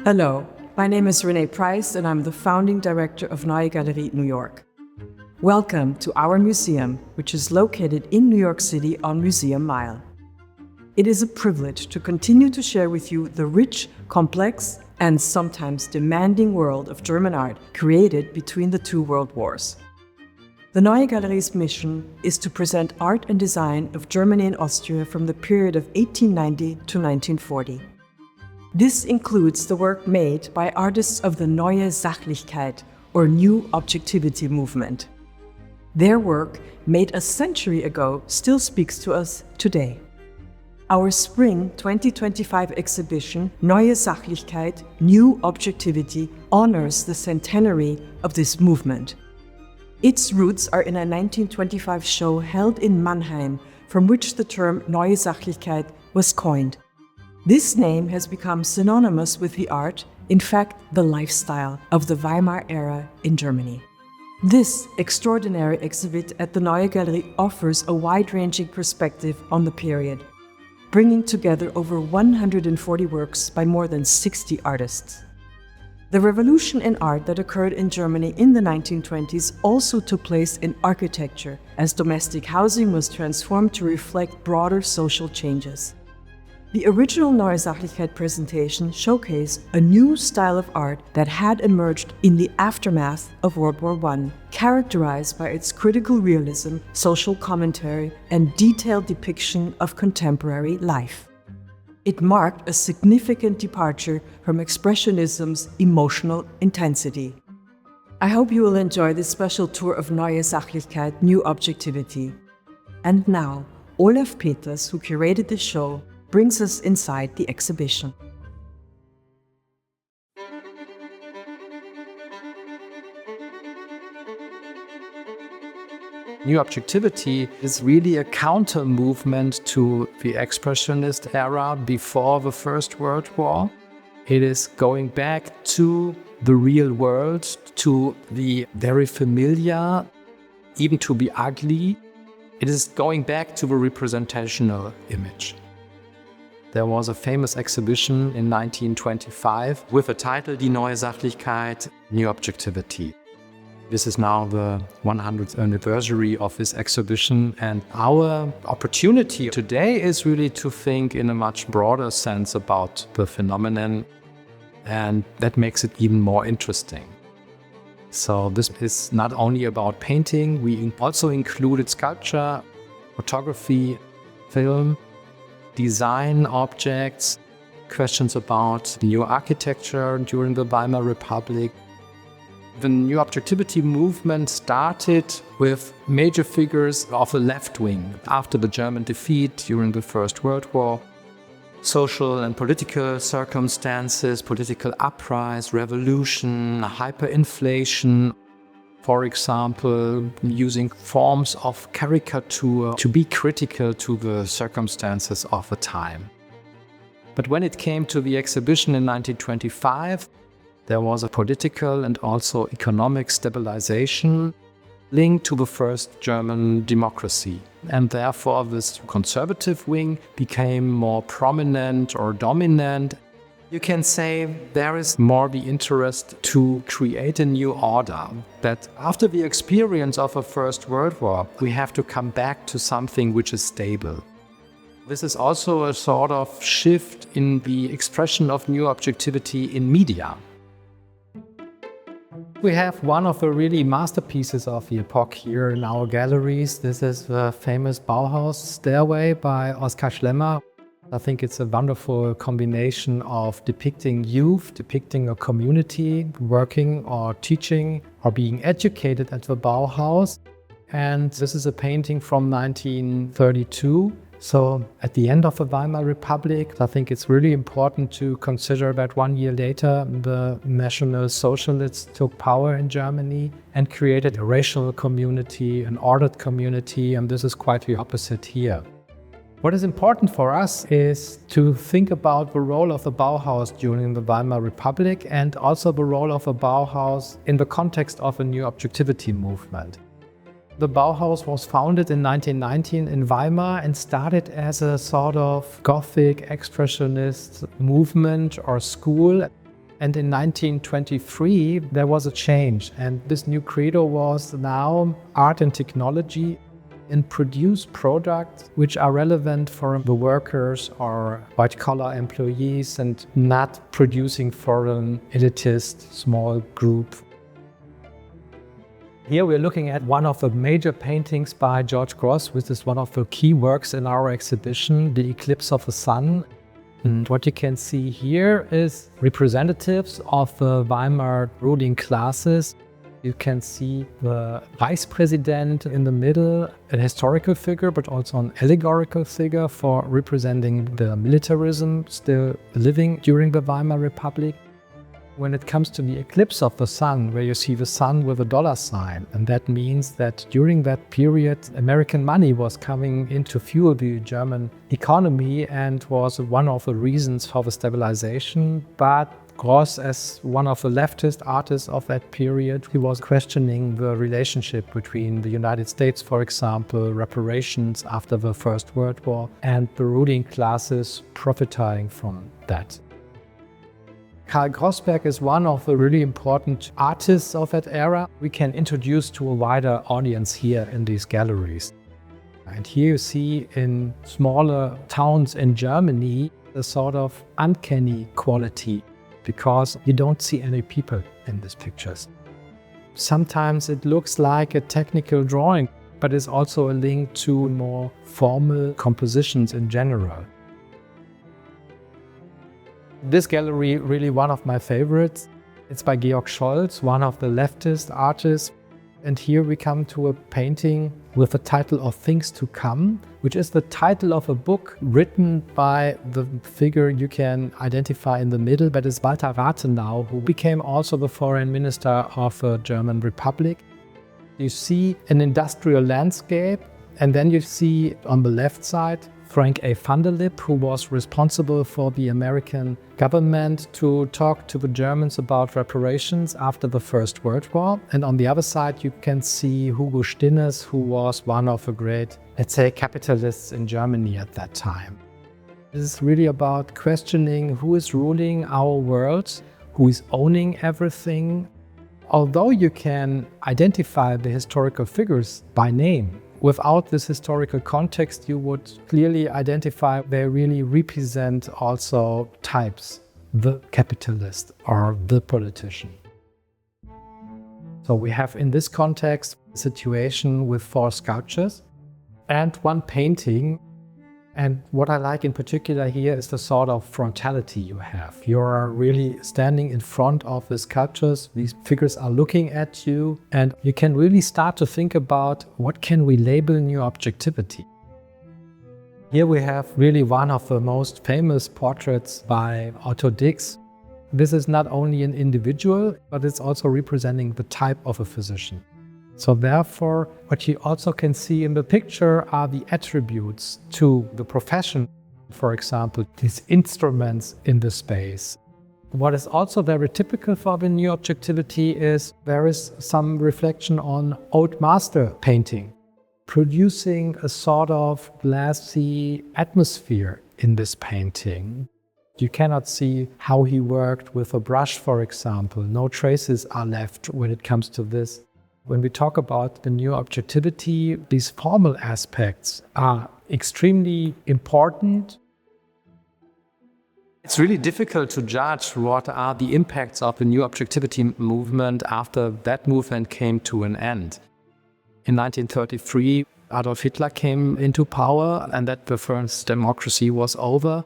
Hello, my name is Renee Price and I'm the founding director of Neue Galerie New York. Welcome to our museum, which is located in New York City on Museum Mile. It is a privilege to continue to share with you the rich, complex, and sometimes demanding world of German art created between the two world wars. The Neue Galerie's mission is to present art and design of Germany and Austria from the period of 1890 to 1940. This includes the work made by artists of the Neue Sachlichkeit, or New Objectivity movement. Their work, made a century ago, still speaks to us today. Our Spring 2025 exhibition, Neue Sachlichkeit, New Objectivity, honors the centenary of this movement. Its roots are in a 1925 show held in Mannheim, from which the term Neue Sachlichkeit was coined. This name has become synonymous with the art, in fact, the lifestyle of the Weimar era in Germany. This extraordinary exhibit at the Neue Galerie offers a wide-ranging perspective on the period, bringing together over 140 works by more than 60 artists. The revolution in art that occurred in Germany in the 1920s also took place in architecture, as domestic housing was transformed to reflect broader social changes. The original Neue Sachlichkeit presentation showcased a new style of art that had emerged in the aftermath of World War I, characterized by its critical realism, social commentary, and detailed depiction of contemporary life. It marked a significant departure from Expressionism's emotional intensity. I hope you will enjoy this special tour of Neue Sachlichkeit, New Objectivity. And now, Olaf Peters, who curated the show, brings us inside the exhibition. New Objectivity is really a counter-movement to the Expressionist era before the First World War. It is going back to the real world, to the very familiar, even to the ugly. It is going back to the representational image. There was a famous exhibition in 1925 with the title Die Neue Sachlichkeit, New Objectivity. This is now the 100th anniversary of this exhibition, and our opportunity today is really to think in a much broader sense about the phenomenon, and that makes it even more interesting. So this is not only about painting, we also included sculpture, photography, film, design objects, questions about new architecture during the Weimar Republic. The New Objectivity movement started with major figures of the left wing after the German defeat during the First World War. Social and political circumstances, political uprise, revolution, hyperinflation, for example, using forms of caricature to be critical to the circumstances of the time. But when it came to the exhibition in 1925, there was a political and also economic stabilization linked to the first German democracy. And therefore, this conservative wing became more prominent or dominant. You can say there is more the interest to create a new order, that after the experience of a First World War, we have to come back to something which is stable. This is also a sort of shift in the expression of new objectivity in media. We have one of the really masterpieces of the epoch here in our galleries. This is the famous Bauhaus stairway by Oskar Schlemmer. I think it's a wonderful combination of depicting youth, depicting a community working or teaching or being educated at the Bauhaus. And this is a painting from 1932. So at the end of the Weimar Republic, I think it's really important to consider that 1 year later, the National Socialists took power in Germany and created a racial community, an ordered community, and this is quite the opposite here. What is important for us is to think about the role of the Bauhaus during the Weimar Republic and also the role of the Bauhaus in the context of a new objectivity movement. The Bauhaus was founded in 1919 in Weimar and started as a sort of Gothic expressionist movement or school. And in 1923, there was a change. And this new credo was now art and technology and produce products which are relevant for the workers or white-collar employees and not producing for an elitist small group. Here we're looking at one of the major paintings by George Grosz, which is one of the key works in our exhibition, The Eclipse of the Sun. And what you can see here is representatives of the Weimar ruling classes. You can see the Reichspräsident in the middle, a historical figure, but also an allegorical figure for representing the militarism still living during the Weimar Republic. When it comes to the eclipse of the sun, where you see the sun with a dollar sign, and that means that during that period, American money was coming in to fuel the German economy and was one of the reasons for the stabilization. But Grosz, as one of the leftist artists of that period, he was questioning the relationship between the United States, for example, reparations after the First World War, and the ruling classes profiting from that. Karl Grossberg is one of the really important artists of that era we can introduce to a wider audience here in these galleries. And here you see in smaller towns in Germany a sort of uncanny quality, because you don't see any people in these pictures. Sometimes it looks like a technical drawing, but it's also a link to more formal compositions in general. This gallery, really one of my favorites. It's by Georg Scholz, one of the leftist artists. And here we come to a painting with the title of Things to Come, which is the title of a book written by the figure you can identify in the middle, but it's Walter Rathenau, who became also the foreign minister of the German Republic. You see an industrial landscape, and then you see on the left side Frank A. van der Lip, who was responsible for the American government to talk to the Germans about reparations after the First World War. And on the other side, you can see Hugo Stinnes, who was one of the great, let's say, capitalists in Germany at that time. This is really about questioning who is ruling our world, who is owning everything. Although you can identify the historical figures by name, without this historical context, you would clearly identify they really represent also types, the capitalist or the politician. So we have in this context a situation with 4 sculptures and 1 painting. And what I like in particular here is the sort of frontality you have. You're really standing in front of the sculptures. These figures are looking at you, and you can really start to think about what can we label new objectivity. Here we have really one of the most famous portraits by Otto Dix. This is not only an individual, but it's also representing the type of a physician. So therefore, what you also can see in the picture are the attributes to the profession. For example, these instruments in the space. What is also very typical for the new objectivity is there is some reflection on old master painting, producing a sort of glassy atmosphere in this painting. You cannot see how he worked with a brush, for example. No traces are left when it comes to this. When we talk about the new objectivity, these formal aspects are extremely important. It's really difficult to judge what are the impacts of the new objectivity movement after that movement came to an end. In 1933, Adolf Hitler came into power, and that the first democracy was over.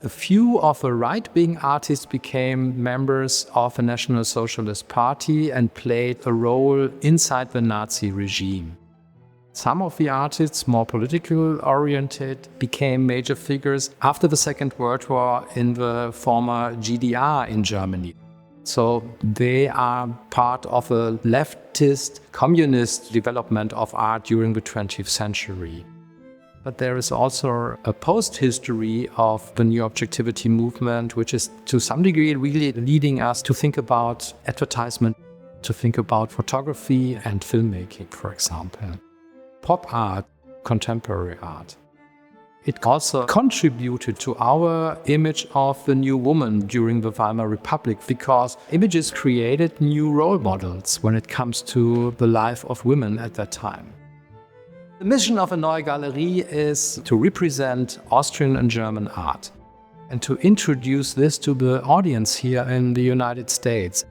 A few of the right-wing artists became members of the National Socialist Party and played a role inside the Nazi regime. Some of the artists, more politically oriented, became major figures after the Second World War in the former GDR in Germany. So they are part of a leftist, communist development of art during the 20th century. But there is also a post-history of the new objectivity movement, which is to some degree really leading us to think about advertisement, to think about photography and filmmaking, for example. Pop art, contemporary art. It also contributed to our image of the new woman during the Weimar Republic, because images created new role models when it comes to the life of women at that time. The mission of a Neue Galerie is to represent Austrian and German art and to introduce this to the audience here in the United States.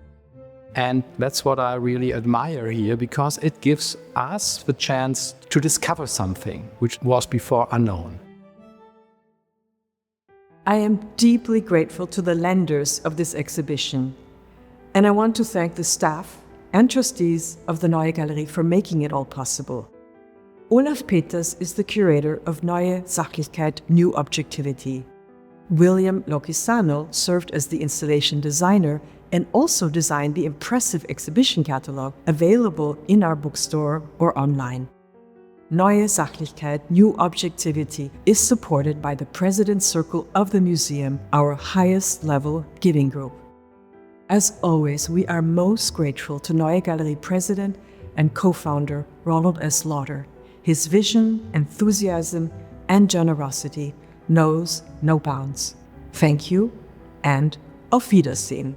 And that's what I really admire here, because it gives us the chance to discover something which was before unknown. I am deeply grateful to the lenders of this exhibition, and I want to thank the staff and trustees of the Neue Galerie for making it all possible. Olaf Peters is the curator of Neue Sachlichkeit, New Objectivity. William Locisano served as the installation designer and also designed the impressive exhibition catalog available in our bookstore or online. Neue Sachlichkeit, New Objectivity is supported by the President's Circle of the Museum, our highest level giving group. As always, we are most grateful to Neue Galerie President and co-founder Ronald S. Lauder. His vision, enthusiasm, and generosity knows no bounds. Thank you, and auf Wiedersehen.